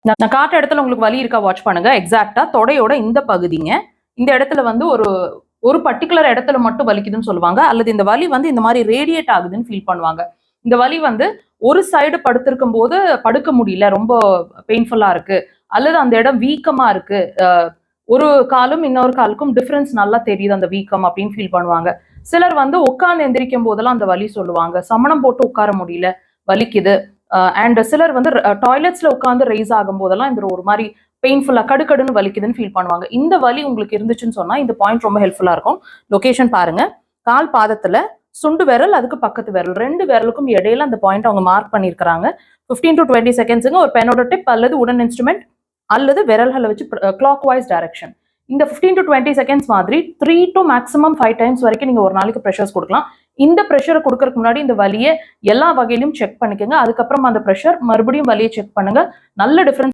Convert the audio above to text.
நான் காட்டுற இடத்துல உங்களுக்கு வலி இருக்கா வாட்ச் பண்ணுங்க. எக்ஸாக்டா தொடையோட இந்த பகுதிங்க. இந்த இடத்துல வந்து ஒரு பர்டிகுலர் இடத்துல மட்டும் வலிக்குதுன்னு சொல்லுவாங்க. அல்லது இந்த வலி வந்து இந்த மாதிரி ரேடியேட் ஆகுதுன்னு ஃபீல் பண்ணுவாங்க. இந்த வலி வந்து ஒரு சைடு படுத்திருக்கும் போது படுக்க முடியல, ரொம்ப பெயின்ஃபுல்லா இருக்கு, அல்லது அந்த இடம் வீக்கமா இருக்கு, ஒரு காலும் இன்னொரு காலுக்கும் டிஃபரன்ஸ் நல்லா தெரியுது அந்த வீக்கம் அப்படின்னு ஃபீல் பண்ணுவாங்க. சிலர் வந்து உட்கார்ந்து எந்திரிக்கும் போதெல்லாம் அந்த வலி சொல்லுவாங்க. சமணம் போட்டு உட்கார முடியல, வலிக்குது. அண்ட் சிலர் வந்து டாய்லெட்ஸ்ல உட்காந்து ரைஸ் ஆகும் போதெல்லாம் இந்த ஒரு மாதிரி பெயின்ஃபுல்லா கடுக்கடுன்னு வலிக்குதுன்னு ஃபீல் பண்ணுவாங்க. இந்த வலி உங்களுக்கு இருந்துச்சுன்னு சொன்னா இந்த பாயிண்ட் ரொம்ப ஹெல்ப்ஃபுல்லா இருக்கும். லொகேஷன் பாருங்க. கால் பாதத்துல சுண்டு விரல், அதுக்கு பக்கத்து விரல், 2 விரலுக்கும் இடையில அந்த பாயிண்ட் அவங்க மார்க் பண்ணிருக்காங்க. 15 to 20 செகண்ட்ஸுங்க ஒரு பெனோட டிப் அல்லது உடன் இன்ஸ்ட்ருமெண்ட் அல்லது விரல்களை வச்சு கிளாக் வைஸ் டைரக்ஷன். இந்த 15 to 20 செகண்ட்ஸ் மாதிரி 3 to மேக்ஸிமம் 5 டைம்ஸ் வரைக்கும் நீங்க ஒரு நாளைக்கு ப்ரெஷர்ஸ் கொடுக்கலாம். இந்த ப்ரெஷரை கொடுக்கறதுக்கு முன்னாடி இந்த வலியை எல்லா வகையிலும் செக் பண்ணிக்கோங்க. அதுக்கப்புறம் அந்த ப்ரெஷர் மறுபடியும் வலியை செக் பண்ணுங்க. நல்ல டிஃபரன்ஸ்